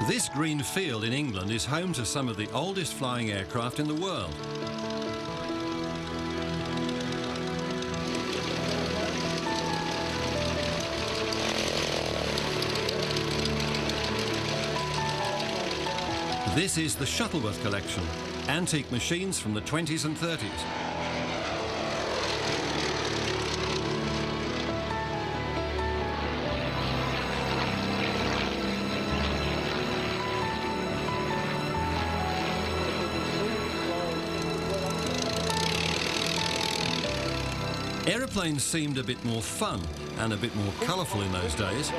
This green field in England is home to some of the oldest flying aircraft in the world. This is the Shuttleworth collection, antique machines from the 20s and 30s. Aeroplanes seemed a bit more fun and a bit more colourful in those days.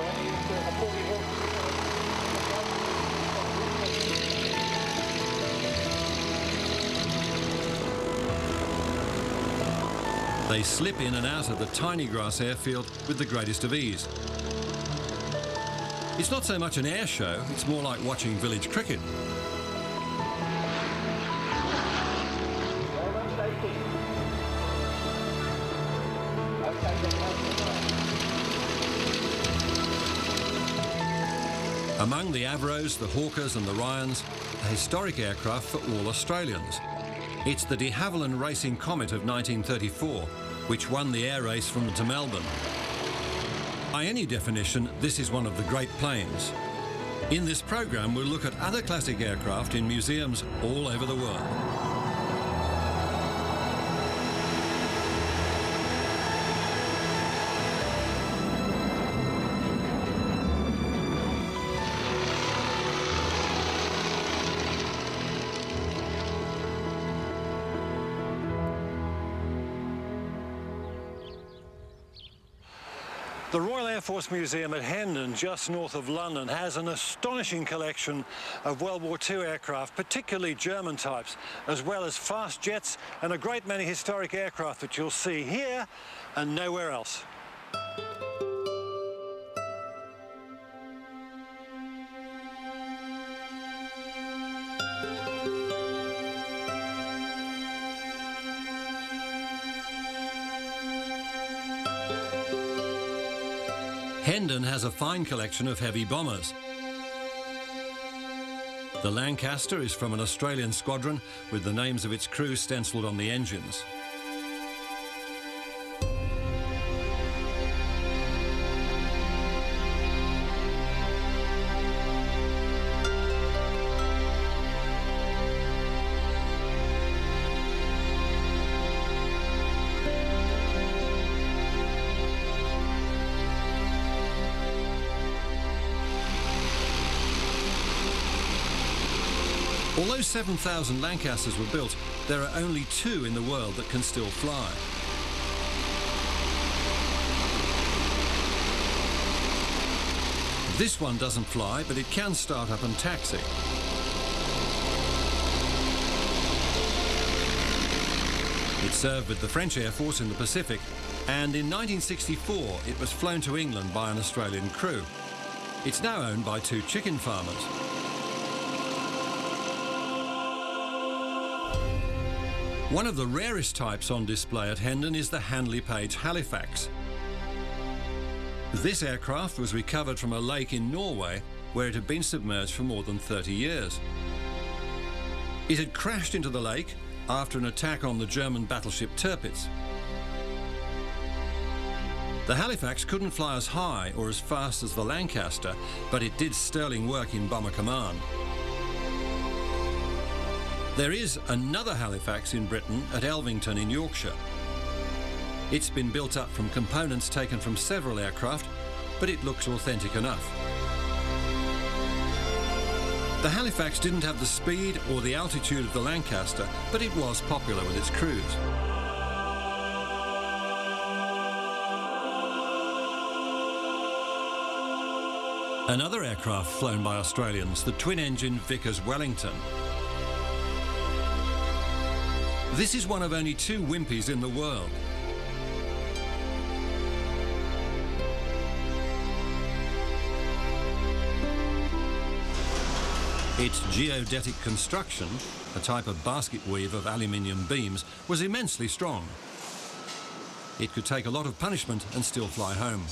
They slip in and out of the tiny grass airfield with the greatest of ease. It's not so much an air show, it's more like watching village cricket. Among the Avros, the Hawkers and the Ryans, a historic aircraft for all Australians. It's the de Havilland Racing Comet of 1934, which won the air race from to Melbourne. By any definition, this is one of the great planes. In this program, we'll look at other classic aircraft in museums all over the world. The Royal Air Force Museum at Hendon, just north of London, has an astonishing collection of World War II aircraft, particularly German types, as well as fast jets and a great many historic aircraft that you'll see here and nowhere else. Hendon has a fine collection of heavy bombers. The Lancaster is from an Australian squadron with the names of its crew stencilled on the engines. Although 7,000 Lancasters were built, there are only 2 in the world that can still fly. This one doesn't fly, but it can start up and taxi. It served with the French Air Force in the Pacific, and in 1964 it was flown to England by an Australian crew. It's now owned by 2 chicken farmers. One of the rarest types on display at Hendon is the Handley Page Halifax. This aircraft was recovered from a lake in Norway where it had been submerged for more than 30 years. It had crashed into the lake after an attack on the German battleship Tirpitz. The Halifax couldn't fly as high or as fast as the Lancaster, but it did sterling work in bomber command. There is another Halifax in Britain at Elvington in Yorkshire. It's been built up from components taken from several aircraft, but it looks authentic enough. The Halifax didn't have the speed or the altitude of the Lancaster, but it was popular with its crews. Another aircraft flown by Australians, the twin-engine Vickers Wellington. This is one of only 2 Wimpys in the world. Its geodetic construction, a type of basket weave of aluminium beams, was immensely strong. It could take a lot of punishment and still fly home.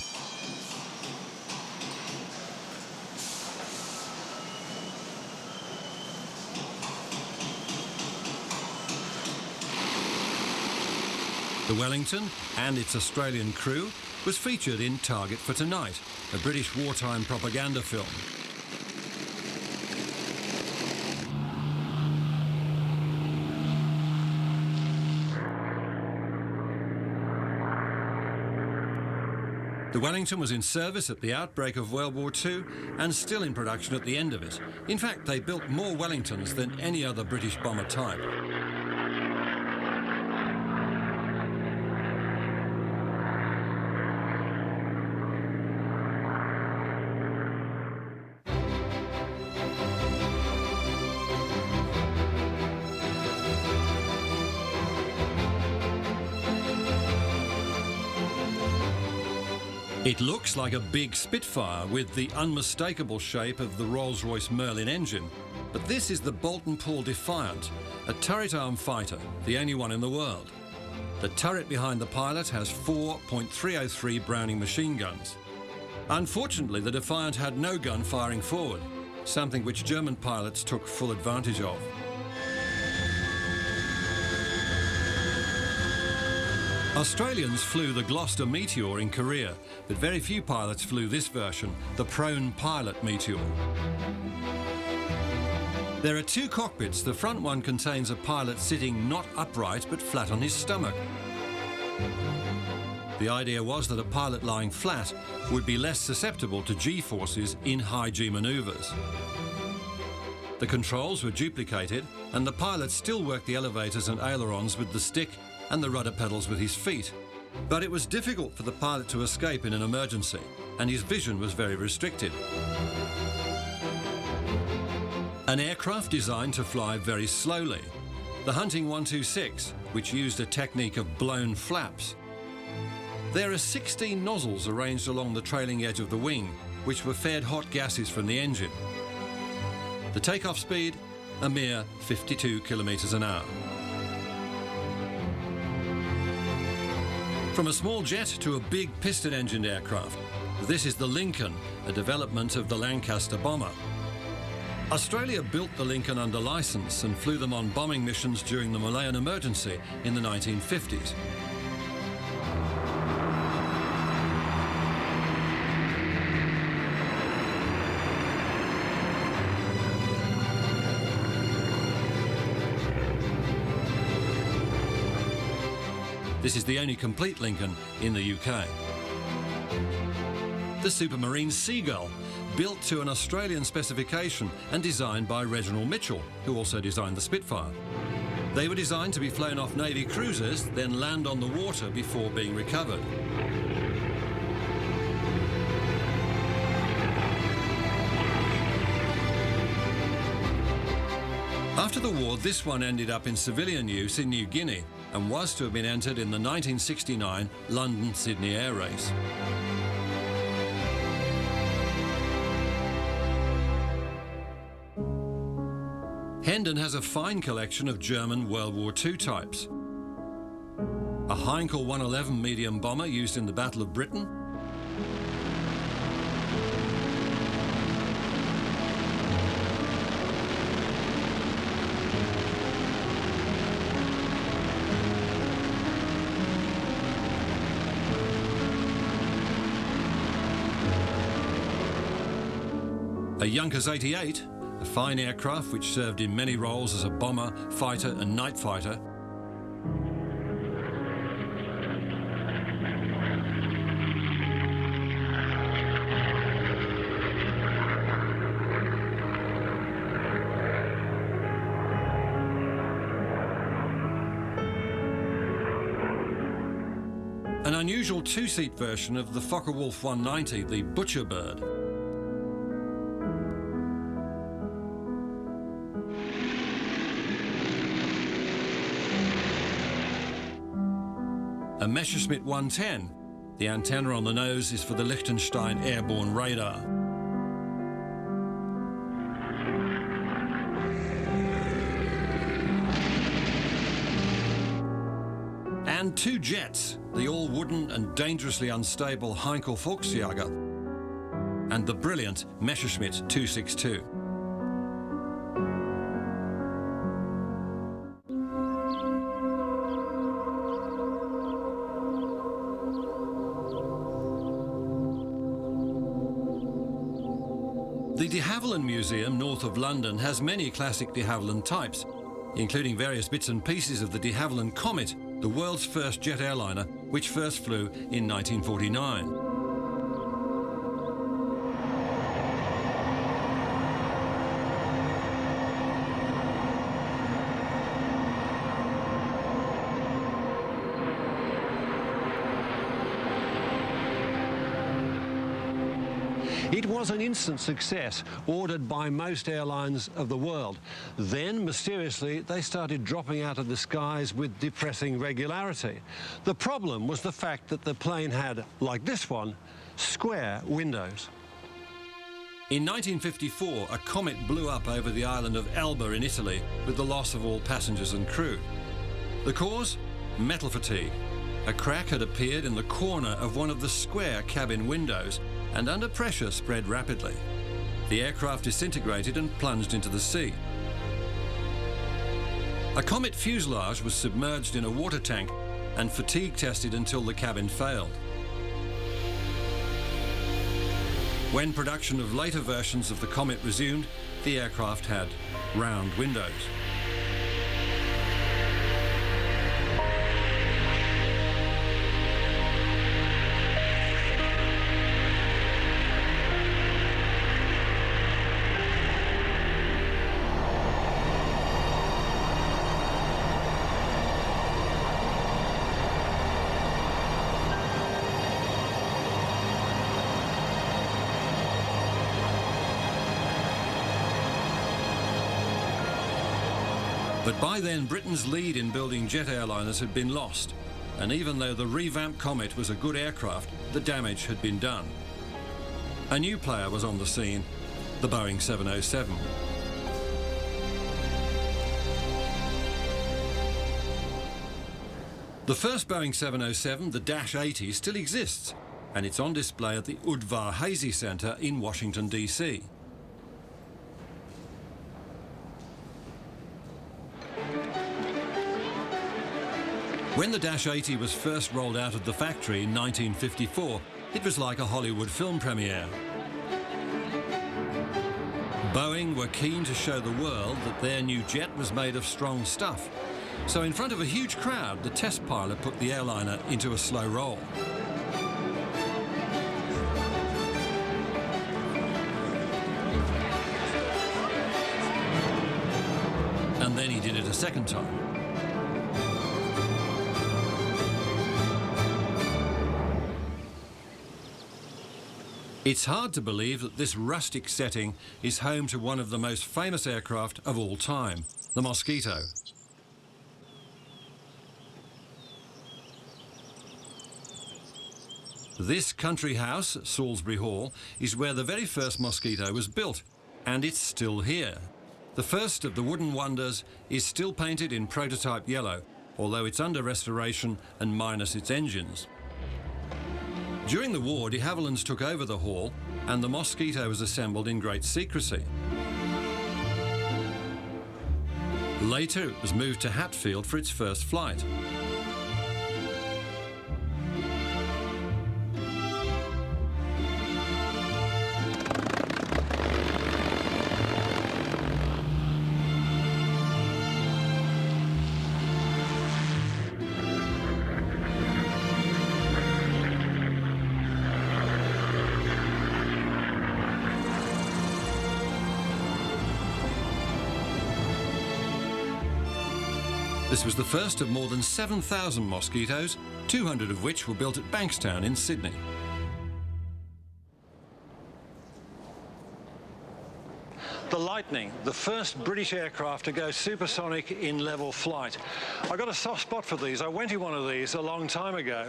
The Wellington and its Australian crew was featured in Target for Tonight, a British wartime propaganda film. The Wellington was in service at the outbreak of World War II and still in production at the end of it. In fact, they built more Wellingtons than any other British bomber type. It looks like a big Spitfire with the unmistakable shape of the Rolls-Royce Merlin engine, but this is the Boulton Paul Defiant, a turret-armed fighter, the only one in the world. The turret behind the pilot has 4.303 Browning machine guns. Unfortunately, the Defiant had no gun firing forward, something which German pilots took full advantage of. Australians flew the Gloucester Meteor in Korea, but very few pilots flew this version, the Prone Pilot Meteor. There are 2 cockpits. The front one contains a pilot sitting not upright but flat on his stomach. The idea was that a pilot lying flat would be less susceptible to G-forces in high G manoeuvres. The controls were duplicated and the pilot still worked the elevators and ailerons with the stick and the rudder pedals with his feet. But it was difficult for the pilot to escape in an emergency, and his vision was very restricted. An aircraft designed to fly very slowly, the Hunting 126, which used a technique of blown flaps. There are 16 nozzles arranged along the trailing edge of the wing, which were fed hot gases from the engine. The takeoff speed, a mere 52 kilometres an hour. From a small jet to a big piston-engined aircraft, this is the Lincoln, a development of the Lancaster bomber. Australia built the Lincoln under licence and flew them on bombing missions during the Malayan emergency in the 1950s. This is the only complete Lincoln in the UK. The Supermarine Seagull, built to an Australian specification and designed by Reginald Mitchell, who also designed the Spitfire. They were designed to be flown off Navy cruisers, then land on the water before being recovered. After the war, this one ended up in civilian use in New Guinea and was to have been entered in the 1969 London-Sydney air race. Hendon has a fine collection of German World War II types. A Heinkel 111 medium bomber used in the Battle of Britain, a Junkers 88, a fine aircraft which served in many roles as a bomber, fighter and night fighter. An unusual 2-seat version of the Focke-Wulf 190, the Butcher Bird. a Messerschmitt 110. The antenna on the nose is for the Liechtenstein airborne radar. And two jets, the all-wooden and dangerously unstable Heinkel Volksjäger and the brilliant Messerschmitt 262. The de Havilland Museum north of London has many classic de Havilland types, including various bits and pieces of the de Havilland Comet, the world's first jet airliner, which first flew in 1949. It was an instant success, ordered by most airlines of the world. Then, mysteriously, they started dropping out of the skies with depressing regularity. The problem was the fact that the plane had, like this one, square windows. In 1954, a comet blew up over the island of Elba in Italy with the loss of all passengers and crew. The cause? Metal fatigue. A crack had appeared in the corner of one of the square cabin windows and under pressure spread rapidly. The aircraft disintegrated and plunged into the sea. A Comet fuselage was submerged in a water tank and fatigue tested until the cabin failed. When production of later versions of the Comet resumed, the aircraft had round windows. But by then, Britain's lead in building jet airliners had been lost, and even though the revamped Comet was a good aircraft, the damage had been done. A new player was on the scene, the Boeing 707. The first Boeing 707, the Dash 80, still exists, and it's on display at the Udvar-Hazy Center in Washington, D.C. When the Dash 80 was first rolled out of the factory in 1954, it was like a Hollywood film premiere. Boeing were keen to show the world that their new jet was made of strong stuff. So in front of a huge crowd, the test pilot put the airliner into a slow roll. And then he did it a second time. It's hard to believe that this rustic setting is home to one of the most famous aircraft of all time, the Mosquito. This country house at Salisbury Hall is where the very first Mosquito was built, and it's still here. The first of the wooden wonders is still painted in prototype yellow, although it's under restoration and minus its engines. During the war, de Havillands took over the hall and the Mosquito was assembled in great secrecy. Later, it was moved to Hatfield for its first flight. This was the first of more than 7,000 Mosquitoes, 200 of which were built at Bankstown in Sydney. The Lightning, the first British aircraft to go supersonic in level flight. I got a soft spot for these. I went in one of these a long time ago,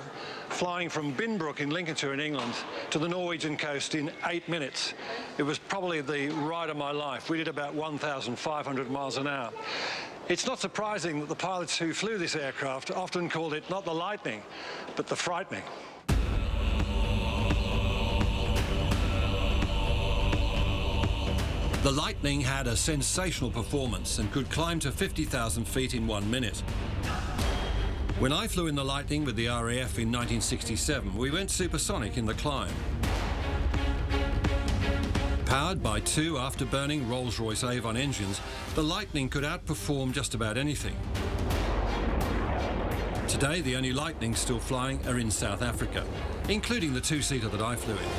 flying from Binbrook in Lincolnshire in England to the Norwegian coast in 8 minutes. It was probably the ride of my life. We did about 1,500 miles an hour. It's not surprising that the pilots who flew this aircraft often called it not the Lightning, but the Frightening. The Lightning had a sensational performance and could climb to 50,000 feet in 1 minute. When I flew in the Lightning with the RAF in 1967, we went supersonic in the climb. Powered by two afterburning Rolls-Royce Avon engines, the Lightning could outperform just about anything. Today, the only Lightnings still flying are in South Africa, including the two-seater that I flew in.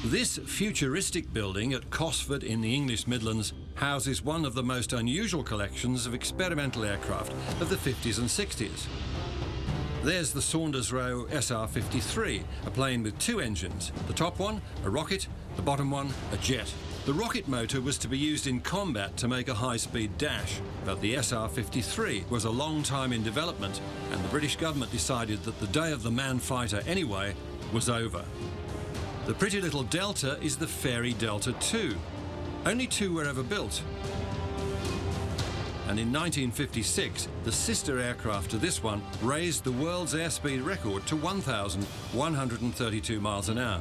This futuristic building at Cosford in the English Midlands houses one of the most unusual collections of experimental aircraft of the 50s and 60s. There's the Saunders Roe SR-53, a plane with two engines. The top one, a rocket, the bottom one, a jet. The rocket motor was to be used in combat to make a high-speed dash, but the SR-53 was a long time in development, and the British government decided that the day of the manned fighter anyway was over. The pretty little Delta is the Fairey Delta II. Only two were ever built. And in 1956, the sister aircraft to this one raised the world's airspeed record to 1,132 miles an hour.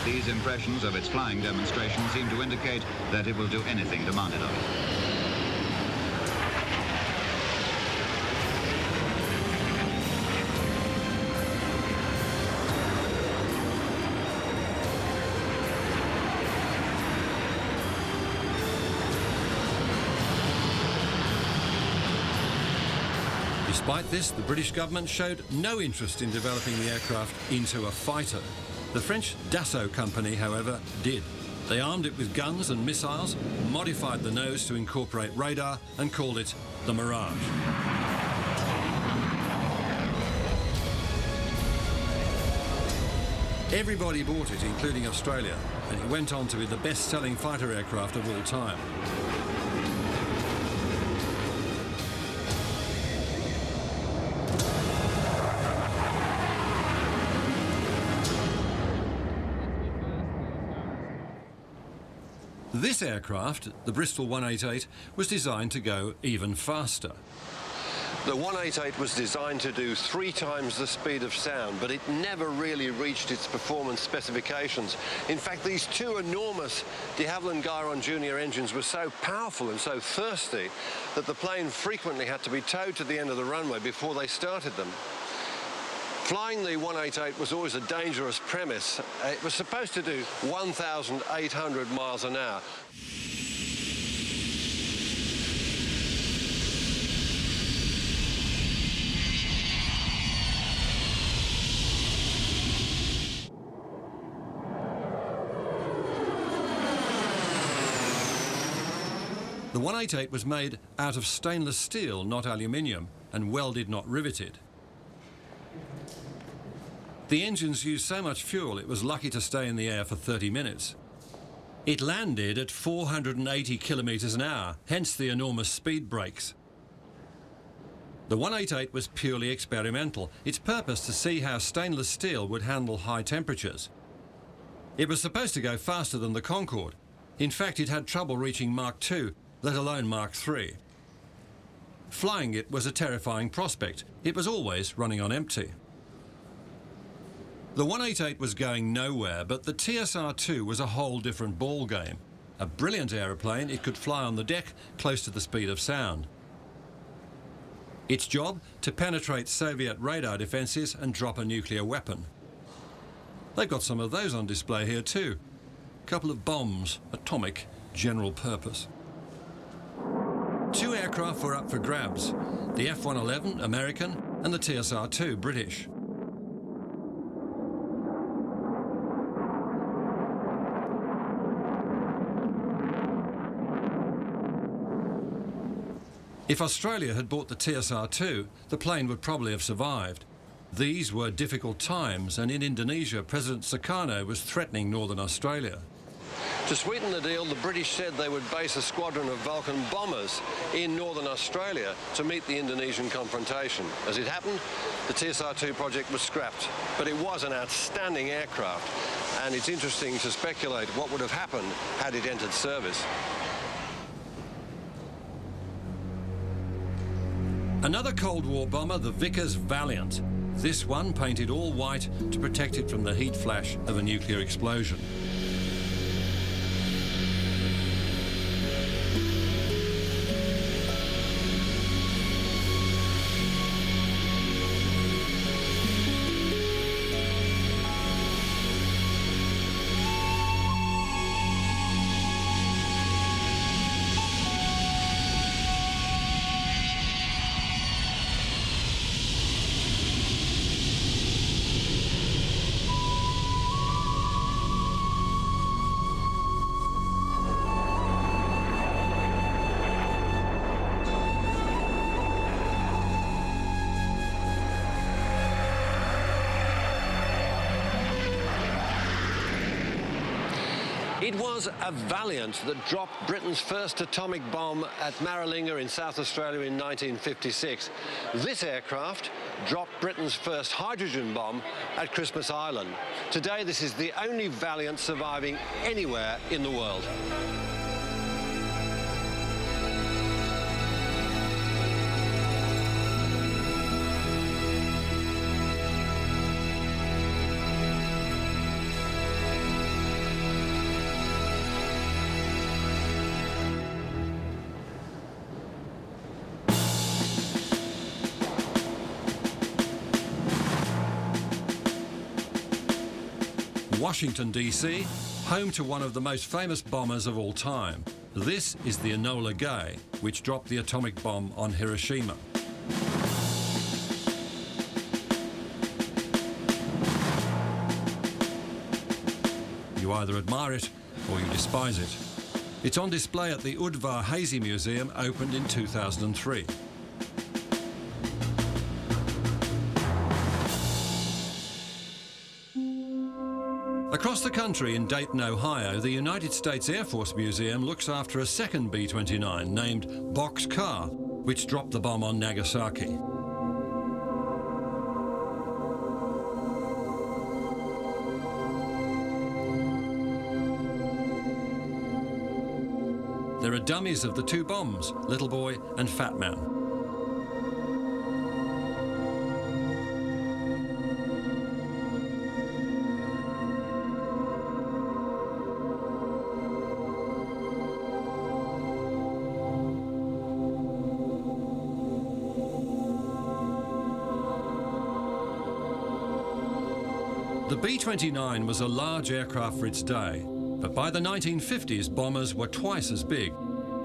These impressions of its flying demonstration seem to indicate that it will do anything demanded of it. Despite this, the British government showed no interest in developing the aircraft into a fighter. The French Dassault company, however, did. They armed it with guns and missiles, modified the nose to incorporate radar, and called it the Mirage. Everybody bought it, including Australia, and it went on to be the best-selling fighter aircraft of all time. This aircraft, the Bristol 188, was designed to go even faster. The 188 was designed to do 3 times the speed of sound, but it never really reached its performance specifications. In fact, these two enormous de Havilland Gyron Junior engines were so powerful and so thirsty that the plane frequently had to be towed to the end of the runway before they started them. Flying the 188 was always a dangerous premise. It was supposed to do 1,800 miles an hour. The 188 was made out of stainless steel, not aluminium, and welded, not riveted. The engines used so much fuel it was lucky to stay in the air for 30 minutes. It landed at 480 kilometres an hour, hence the enormous speed brakes. The 188 was purely experimental, its purpose to see how stainless steel would handle high temperatures. It was supposed to go faster than the Concorde. In fact, it had trouble reaching Mach 2, let alone Mach 3. Flying it was a terrifying prospect. It was always running on empty. The 188 was going nowhere, but the TSR-2 was a whole different ball game. A brilliant aeroplane, it could fly on the deck close to the speed of sound. Its job, to penetrate Soviet radar defences and drop a nuclear weapon. They've got some of those on display here too. A couple of bombs, atomic, general purpose. Two aircraft were up for grabs: the F-111 American and the TSR-2 British. If Australia had bought the TSR-2, the plane would probably have survived. These were difficult times, and in Indonesia, President Sukarno was threatening Northern Australia. To sweeten the deal, the British said they would base a squadron of Vulcan bombers in northern Australia to meet the Indonesian confrontation. As it happened, the TSR-2 project was scrapped, but it was an outstanding aircraft, and it's interesting to speculate what would have happened had it entered service. Another Cold War bomber, the Vickers Valiant. This one painted all white to protect it from the heat flash of a nuclear explosion. It was a Valiant that dropped Britain's first atomic bomb at Maralinga in South Australia in 1956. This aircraft dropped Britain's first hydrogen bomb at Christmas Island. Today, this is the only Valiant surviving anywhere in the world. Washington, D.C., home to one of the most famous bombers of all time. This is the Enola Gay, which dropped the atomic bomb on Hiroshima. You either admire it or you despise it. It's on display at the Udvar Hazy Museum, opened in 2003. Across the country in Dayton, Ohio, the United States Air Force Museum looks after a second B-29 named Box Car, which dropped the bomb on Nagasaki. There are dummies of the two bombs, Little Boy and Fat Man. The B-29 was a large aircraft for its day, but by the 1950s, bombers were twice as big.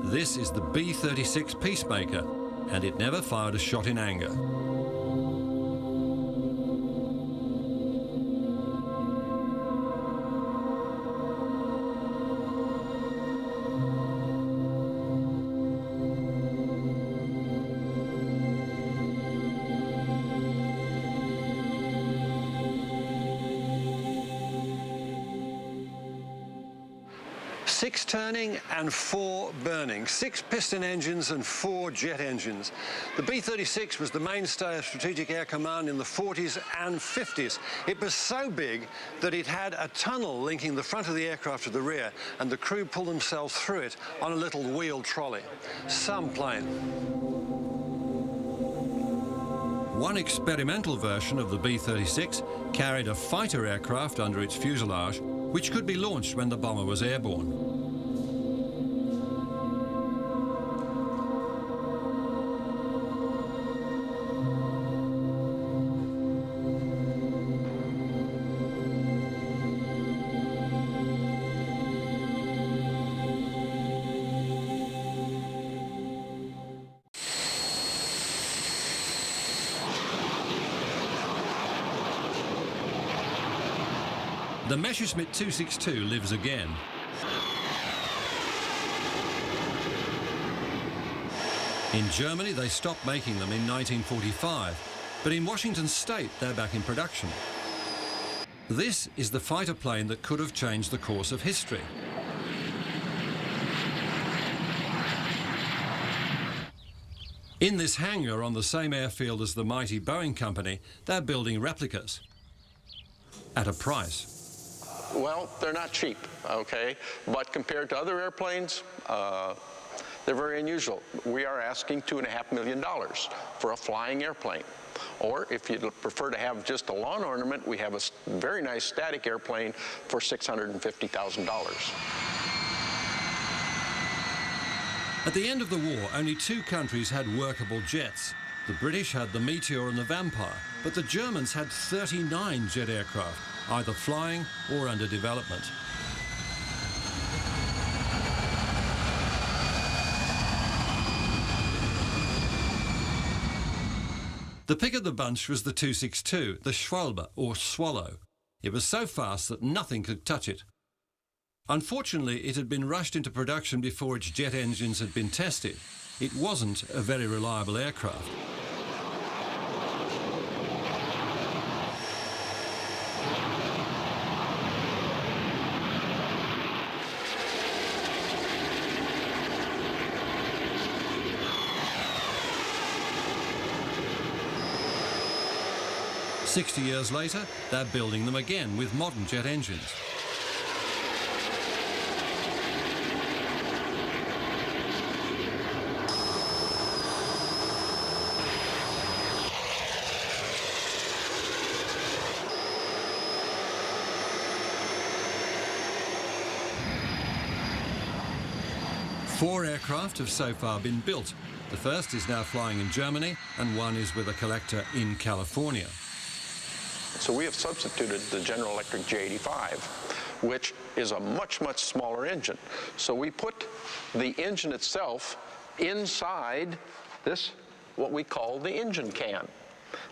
This is the B-36 Peacemaker, and it never fired a shot in anger. Six turning and four burning, 6 piston engines and 4 jet engines. The B-36 was the mainstay of Strategic Air Command in the 40s and 50s. It was so big that it had a tunnel linking the front of the aircraft to the rear, and the crew pulled themselves through it on a little wheeled trolley. Some plane. One experimental version of the B-36 carried a fighter aircraft under its fuselage, which could be launched when the bomber was airborne. The Messerschmitt 262 lives again. In Germany, they stopped making them in 1945, but in Washington State, they're back in production. This is the fighter plane that could have changed the course of history. In this hangar on the same airfield as the mighty Boeing company, they're building replicas at a price. Well, they're not cheap, okay? But compared to other airplanes, they're very unusual. We are asking $2.5 million for a flying airplane. Or if you'd prefer to have just a lawn ornament, we have a very nice static airplane for $650,000. At the end of the war, only 2 countries had workable jets. The British had the Meteor and the Vampire, but the Germans had 39 jet aircraft, either flying or under development. The pick of the bunch was the 262, the Schwalbe, or Swallow. It was so fast that nothing could touch it. Unfortunately, it had been rushed into production before its jet engines had been tested. It wasn't a very reliable aircraft. "60 years later, they're building them again with modern jet engines. Four aircraft have so far been built. The first is now flying in Germany, and one is with a collector in California. So we have substituted the General Electric J85, which is a much, much smaller engine. So we put the engine itself inside this, what we call the engine can.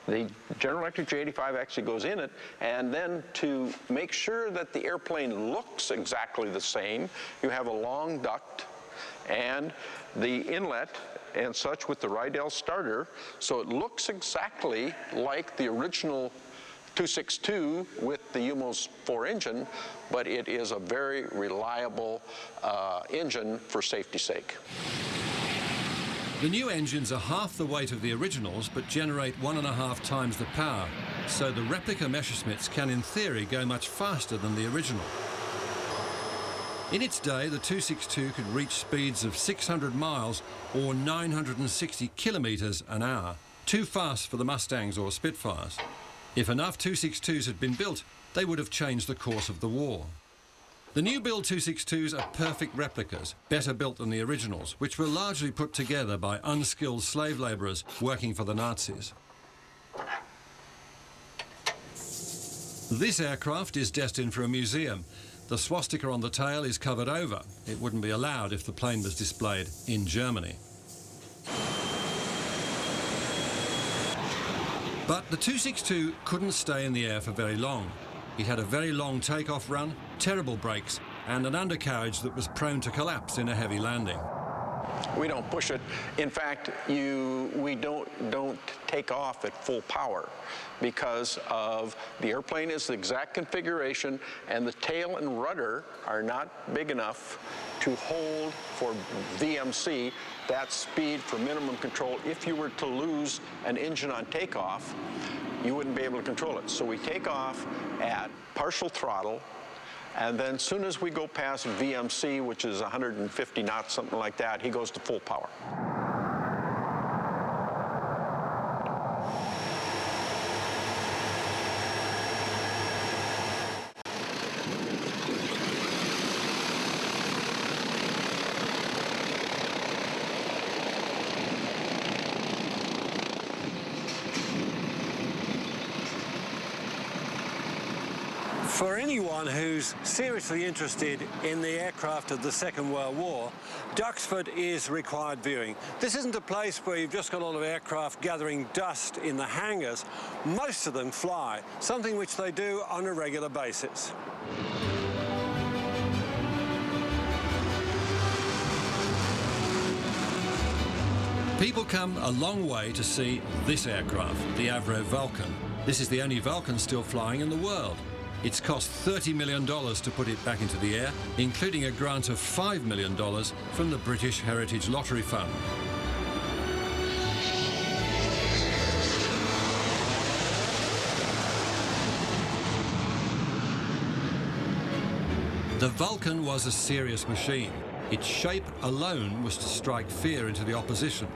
The General Electric J85 actually goes in it, and then to make sure that the airplane looks exactly the same, you have a long duct and the inlet and such with the Rydell starter, so it looks exactly like the original 262 with the UMOS 4 engine, but it is a very reliable engine for safety's sake. The new engines are half the weight of the originals, but generate 1.5 times the power, so the replica Messerschmitts can, in theory, go much faster than the original. In its day, the 262 could reach speeds of 600 miles or 960 kilometres an hour, too fast for the Mustangs or Spitfires. If enough 262s had been built, they would have changed the course of the war. The new build 262s are perfect replicas, better built than the originals, which were largely put together by unskilled slave labourers working for the Nazis. This aircraft is destined for a museum. The swastika on the tail is covered over. It wouldn't be allowed if the plane was displayed in Germany. But the 262 couldn't stay in the air for very long. It had a very long takeoff run, terrible brakes, and an undercarriage that was prone to collapse in a heavy landing. We don't push it. In fact, we don't take off at full power because of the airplane is the exact configuration, and the tail and rudder are not big enough to hold for VMC that speed for minimum control. If you were to lose an engine on takeoff, you wouldn't be able to control it. So we take off at partial throttle, and then as soon as we go past VMC, which is 150 knots, something like that, he goes to full power. For anyone who's seriously interested in the aircraft of the Second World War, Duxford is required viewing. This isn't a place where you've just got a lot of aircraft gathering dust in the hangars. Most of them fly, something which they do on a regular basis. People come a long way to see this aircraft, the Avro Vulcan. This is the only Vulcan still flying in the world. It's cost $30 million to put it back into the air, including a grant of $5 million from the British Heritage Lottery Fund. The Vulcan was a serious machine. Its shape alone was to strike fear into the opposition.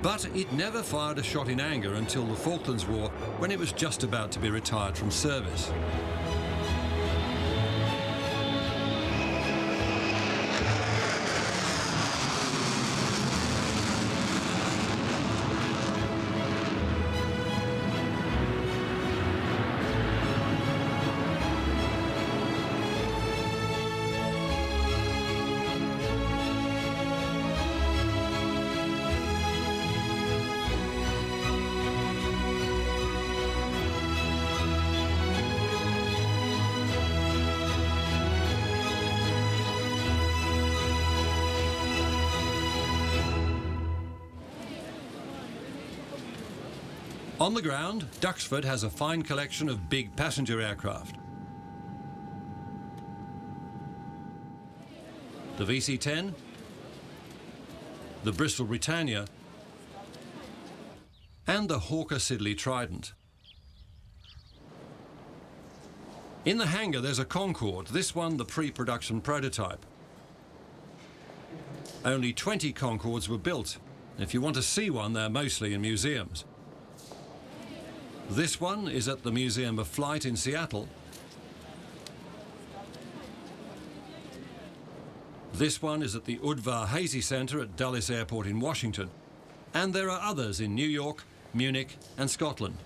But it never fired a shot in anger until the Falklands War, when it was just about to be retired from service. On the ground, Duxford has a fine collection of big passenger aircraft. The VC-10, the Bristol Britannia, and the Hawker Siddeley Trident. In the hangar there's a Concorde, this one the pre-production prototype. Only 20 Concordes were built. If you want to see one, they're mostly in museums. This one is at the Museum of Flight in Seattle. This one is at the Udvar-Hazy Center at Dulles Airport in Washington. And there are others in New York, Munich and Scotland.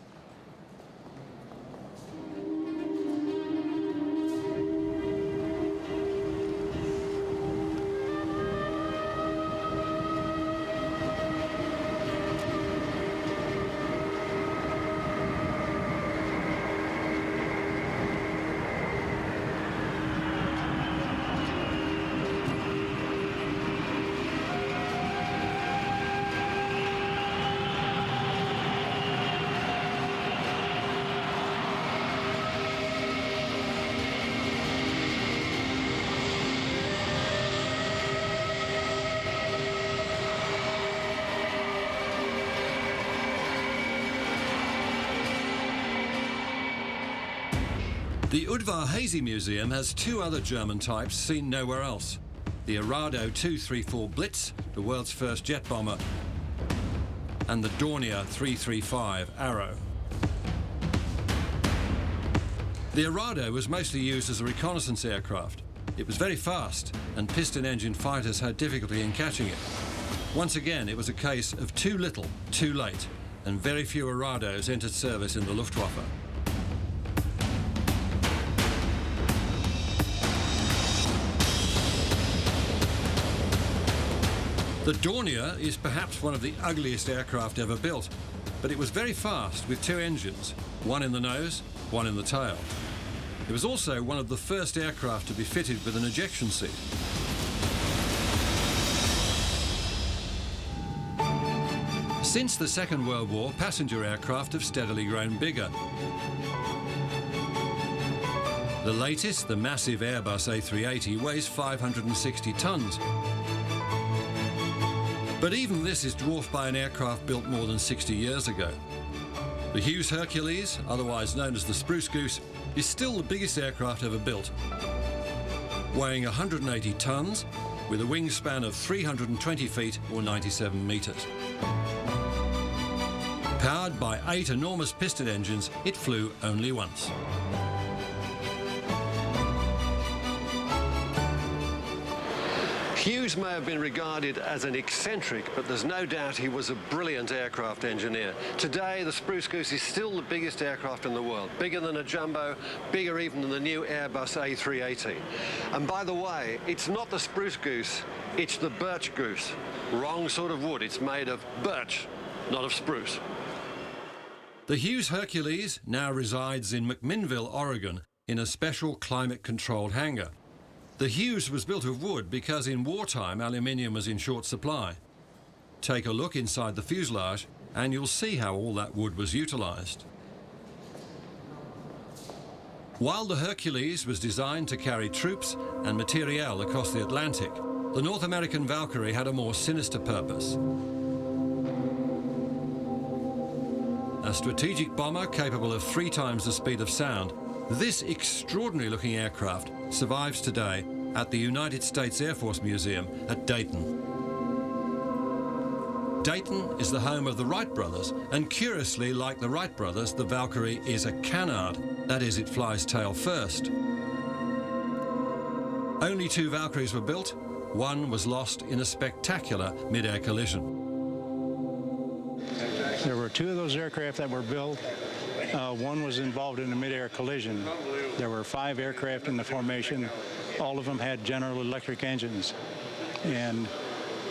The Udvar-Hazy Museum has two other German types seen nowhere else. The Arado 234 Blitz, the world's first jet bomber, and the Dornier 335 Arrow. The Arado was mostly used as a reconnaissance aircraft. It was very fast, and piston-engine fighters had difficulty in catching it. Once again, it was a case of too little, too late, and very few Arados entered service in the Luftwaffe. The Dornier is perhaps one of the ugliest aircraft ever built, but it was very fast with two engines, one in the nose, one in the tail. It was also one of the first aircraft to be fitted with an ejection seat. Since the Second World War, passenger aircraft have steadily grown bigger. The latest, the massive Airbus A380, weighs 560 tons. But even this is dwarfed by an aircraft built more than 60 years ago. The Hughes Hercules, otherwise known as the Spruce Goose, is still the biggest aircraft ever built. Weighing 180 tons, with a wingspan of 320 feet or 97 metres. Powered by 8 enormous piston engines, it flew only once. Hughes may have been regarded as an eccentric, but there's no doubt he was a brilliant aircraft engineer. Today, the Spruce Goose is still the biggest aircraft in the world, bigger than a jumbo, bigger even than the new Airbus A380. And by the way, it's not the Spruce Goose, it's the birch goose. Wrong sort of wood. It's made of birch, not of spruce. The Hughes Hercules now resides in McMinnville, Oregon, in a special climate-controlled hangar. The Hughes was built of wood because in wartime aluminium was in short supply. Take a look inside the fuselage and you'll see how all that wood was utilised. While the Hercules was designed to carry troops and materiel across the Atlantic, the North American Valkyrie had a more sinister purpose. A strategic bomber capable of 3 times the speed of sound, this extraordinary-looking aircraft survives today at the United States Air Force Museum at Dayton. Dayton is the home of the Wright brothers, and curiously, like the Wright brothers, the Valkyrie is a canard. That is, it flies tail first. Only 2 Valkyries were built. One was lost in a spectacular mid-air collision. There were 2 of those aircraft that were built. One was involved in a mid-air collision. There were 5 aircraft in the formation. All of them had General Electric engines. And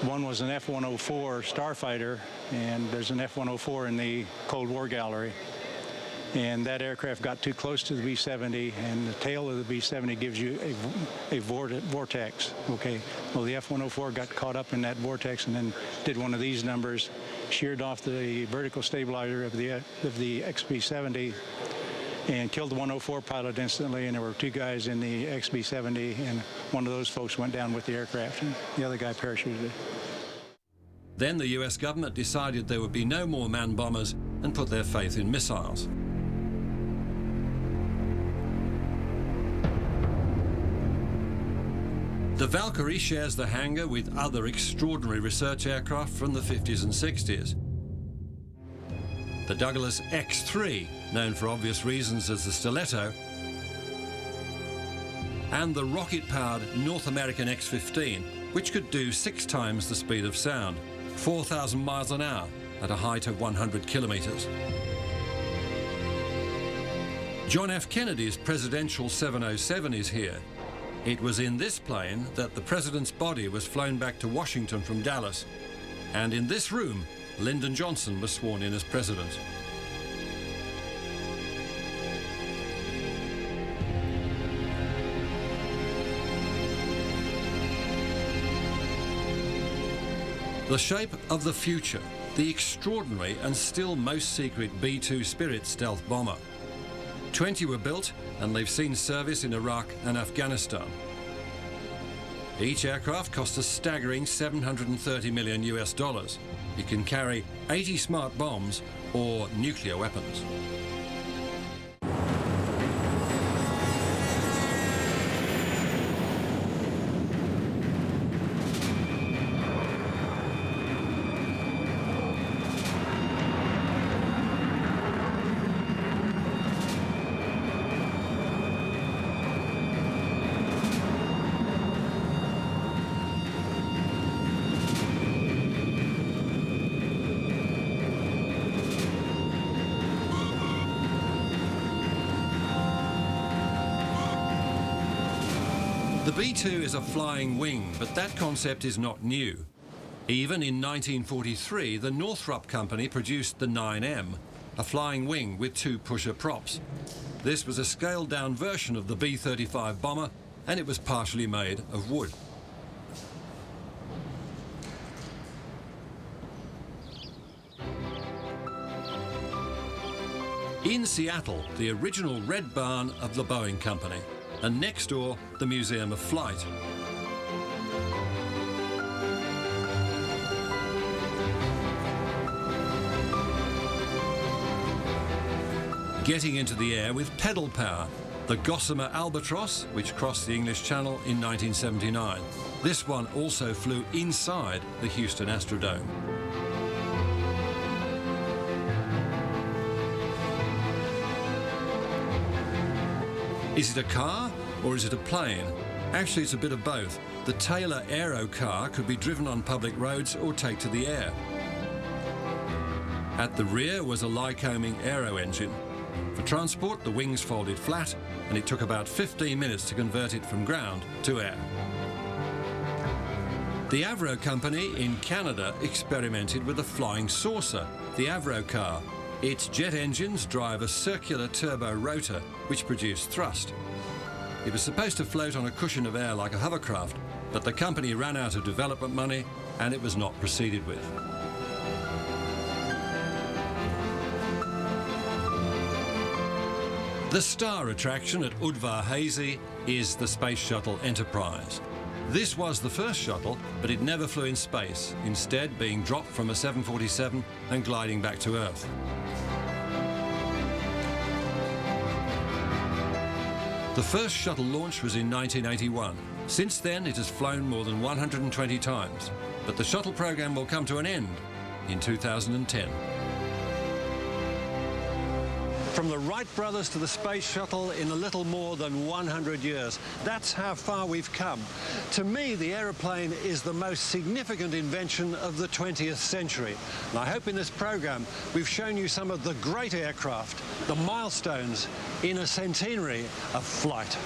one was an F-104 Starfighter, and there's an F-104 in the Cold War gallery. And that aircraft got too close to the B-70, and the tail of the B-70 gives you a vortex, okay? Well, the F-104 got caught up in that vortex and then did one of these numbers, sheared off the vertical stabilizer of the XB-70 and killed the 104 pilot instantly, and there were 2 guys in the XB-70, and one of those folks went down with the aircraft, and the other guy parachuted. Then the US government decided there would be no more manned bombers and put their faith in missiles. The Valkyrie shares the hangar with other extraordinary research aircraft from the 50s and 60s. The Douglas X-3, known for obvious reasons as the Stiletto, and the rocket-powered North American X-15, which could do 6 times the speed of sound, 4,000 miles an hour at a height of 100 kilometers. John F. Kennedy's presidential 707 is here. It was in this plane that the president's body was flown back to Washington from Dallas. And in this room, Lyndon Johnson was sworn in as president. The shape of the future, the extraordinary and still most secret B-2 Spirit stealth bomber. 20 were built, and they've seen service in Iraq and Afghanistan. Each aircraft cost a staggering $730 million US. It can carry 80 smart bombs or nuclear weapons. The B-2 is a flying wing, but that concept is not new. Even in 1943, the Northrop Company produced the 9M, a flying wing with 2 pusher props. This was a scaled-down version of the B-35 bomber, and it was partially made of wood. In Seattle, the original Red Barn of the Boeing Company, and next door, the Museum of Flight. Getting into the air with pedal power, the Gossamer Albatross, which crossed the English Channel in 1979. This one also flew inside the Houston Astrodome. Is it a car or is it a plane? Actually, it's a bit of both. the Taylor Aero car could be driven on public roads or take to the air. At the rear was a Lycoming Aero engine. For transport, the wings folded flat, and it took about 15 minutes to convert it from ground to air. The Avro company in Canada experimented with a flying saucer, the Avro car. Its jet engines drive a circular turbo rotor, which produced thrust. It was supposed to float on a cushion of air like a hovercraft, but the company ran out of development money and it was not proceeded with. The star attraction at Udvar-Hazy is the Space Shuttle Enterprise. This was the first shuttle, but it never flew in space, instead being dropped from a 747 and gliding back to Earth. The first shuttle launch was in 1981. Since then, it has flown more than 120 times, but the shuttle program will come to an end in 2010. From the Wright brothers to the space shuttle in a little more than 100 years. That's how far we've come. To me, the aeroplane is the most significant invention of the 20th century. And I hope in this program we've shown you some of the great aircraft, the milestones in a centenary of flight.